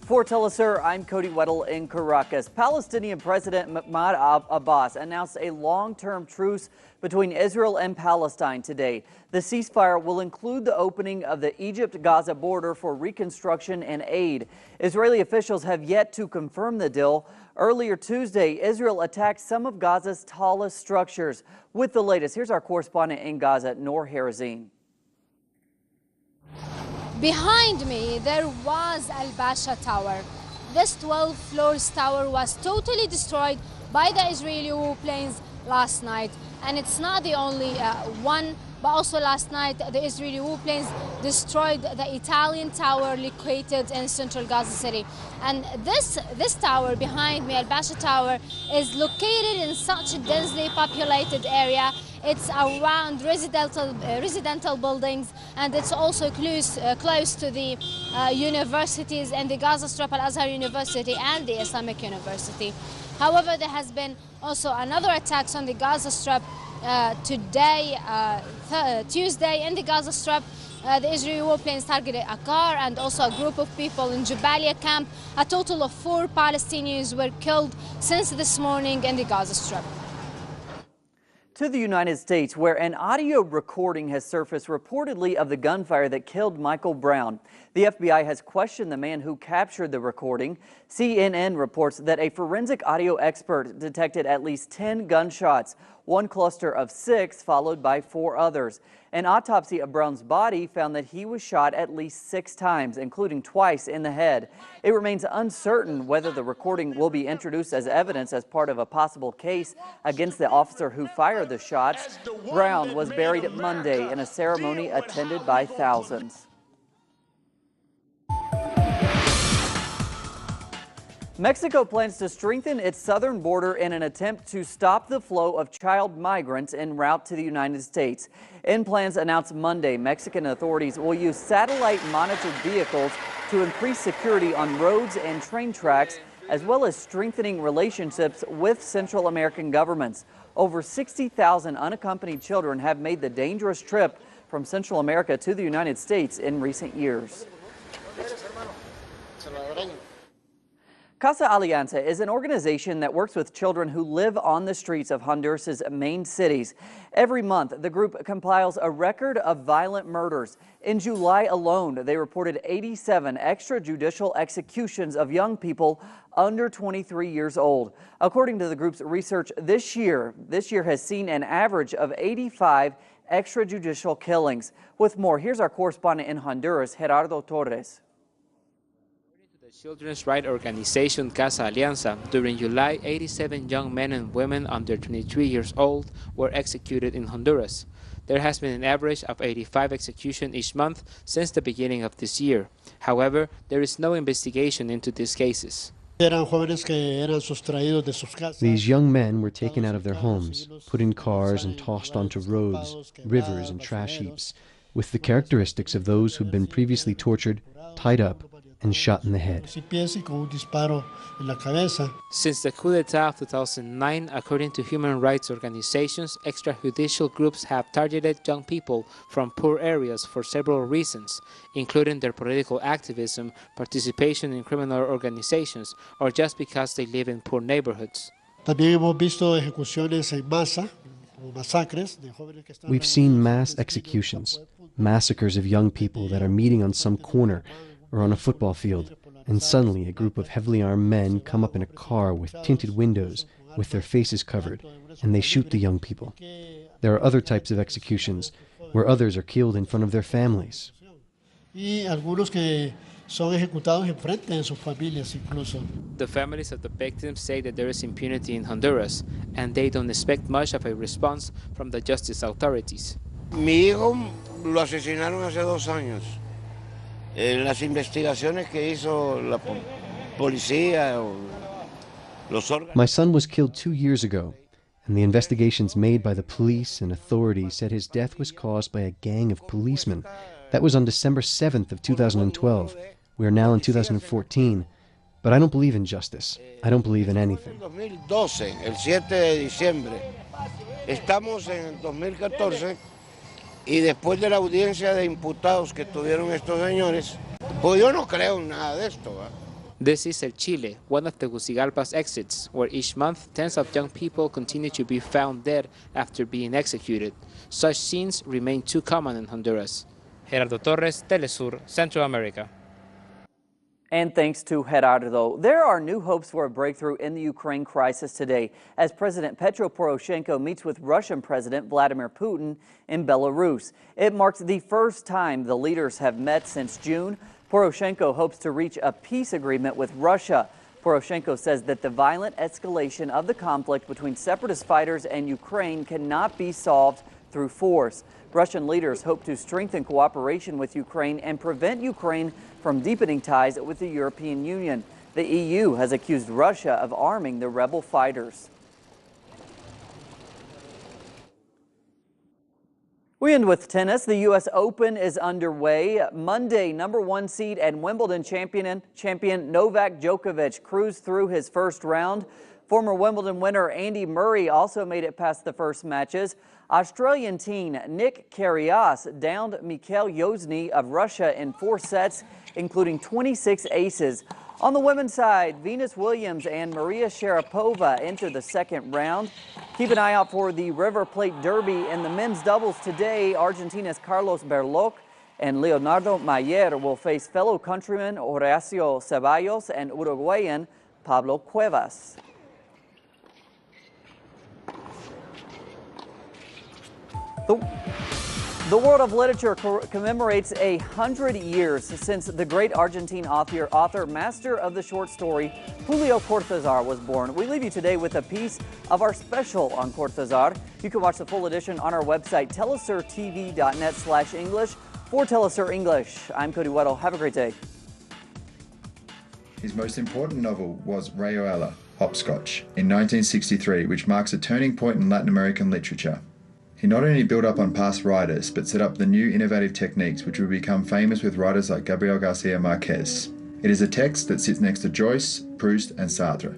For Telesur, I'm Cody Weddle in Caracas. Palestinian President Mahmoud Abbas announced a long-term truce between Israel and Palestine today. The ceasefire will include the opening of the Egypt-Gaza border for reconstruction and aid. Israeli officials have yet to confirm the deal. Earlier Tuesday, Israel attacked some of Gaza's tallest structures. With the latest, here's our correspondent in Gaza, Noor Harazin. Behind me, there was Al Basha Tower. This 12-floor tower was totally destroyed by the Israeli warplanes last night. And it's not the only one, but also last night, the Israeli warplanes destroyed the Italian tower located in central Gaza City. And this tower behind me, Al Basha Tower, is located in such a densely populated area. It's around residential buildings, and it's also close to the universities and the Gaza Strip, Al-Azhar University and the Islamic University. However, there has been also another attacks on the Gaza Strip today, Tuesday, in the Gaza Strip. The Israeli warplanes targeted a car and also a group of people in Jabalia camp. A total of 4 Palestinians were killed since this morning in the Gaza Strip. To the United States, where an audio recording has surfaced reportedly of the gunfire that killed Michael Brown. The FBI has questioned the man who captured the recording. CNN reports that a forensic audio expert detected at least 10 gunshots, one cluster of 6 followed by 4 others. An autopsy of Brown's body found that he was shot at least 6 times, including twice in the head. It remains uncertain whether the recording will be introduced as evidence as part of a possible case against the officer who fired the shots. Brown was buried Monday in a ceremony attended by thousands. Mexico plans to strengthen its southern border in an attempt to stop the flow of child migrants en route to the United States. In plans announced Monday, Mexican authorities will use satellite-monitored vehicles to increase security on roads and train tracks, as well as strengthening relationships with Central American governments. Over 60,000 unaccompanied children have made the dangerous trip from Central America to the United States in recent years. Casa Alianza is an organization that works with children who live on the streets of Honduras's main cities. Every month, the group compiles a record of violent murders. In July alone, they reported 87 extrajudicial executions of young people under 23 years old. According to the group's research, this year has seen an average of 85 extrajudicial killings. With more, here's our correspondent in Honduras, Gerardo Torres. The children's rights organization Casa Alianza, during July, 87 young men and women under 23 years old were executed in Honduras. There has been an average of 85 executions each month since the beginning of this year. However, there is no investigation into these cases. These young men were taken out of their homes, put in cars and tossed onto roads, rivers and trash heaps, with the characteristics of those who'd been previously tortured, tied up, and shot in the head. Since the coup d'etat of 2009, according to human rights organizations, extrajudicial groups have targeted young people from poor areas for several reasons, including their political activism, participation in criminal organizations, or just because they live in poor neighborhoods. We've seen mass executions, massacres of young people that are meeting on some corner or on a football field, and suddenly a group of heavily armed men come up in a car with tinted windows, with their faces covered, and they shoot the young people. There are other types of executions, where others are killed in front of their families. The families of the victims say that there is impunity in Honduras, and they don't expect much of a response from the justice authorities. Mi hijo lo asesinaron hace 2 años. Las investigaciones que hizo la policía o los órganos. My son was killed 2 years ago, and the investigations made by the police and authorities said his death was caused by a gang of policemen. That was on December 7th of 2012. We are now in 2014, but I don't believe in justice. I don't believe in anything. 2012, el 7 de diciembre. Estamos en el 2014. Y después de la audiencia de imputados que tuvieron estos señores, pues yo no creo en nada de esto, ¿verdad? This is El Chile, one of Tegucigalpa's exits, where each month tens of young people continue to be found dead after being executed. Such scenes remain too common in Honduras. Gerardo Torres, Telesur, Central America. And thanks to Gerardo, there are new hopes for a breakthrough in the Ukraine crisis today as President Petro Poroshenko meets with Russian President Vladimir Putin in Belarus. It marks the first time the leaders have met since June. Poroshenko hopes to reach a peace agreement with Russia. Poroshenko says that the violent escalation of the conflict between separatist fighters and Ukraine cannot be solved through force. Russian leaders hope to strengthen cooperation with Ukraine and prevent Ukraine from deepening ties with the European Union. The EU has accused Russia of arming the rebel fighters. We end with tennis. The U.S. Open is underway. Monday, #1 seed and Wimbledon champion Novak Djokovic cruised through his first round. Former Wimbledon winner Andy Murray also made it past the first matches. Australian teen Nick Kyrgios downed Mikhail Yozny of Russia in 4 sets, including 26 aces. On the women's side, Venus Williams and Maria Sharapova enter the second round. Keep an eye out for the River Plate Derby in the men's doubles today. Argentina's Carlos Berlocq and Leonardo Mayer will face fellow countrymen Horacio Ceballos and Uruguayan Pablo Cuevas. The world of literature commemorates 100 years since the great Argentine author, master of the short story, Julio Cortázar was born. We leave you today with a piece of our special on Cortázar. You can watch the full edition on our website, telesurtv.net/English. For Telesur English, I'm Cody Weddle. Have a great day. His most important novel was Rayuela, Hopscotch, in 1963, which marks a turning point in Latin American literature. He not only built up on past writers, but set up the new innovative techniques which would become famous with writers like Gabriel Garcia Marquez. It is a text that sits next to Joyce, Proust and Sartre.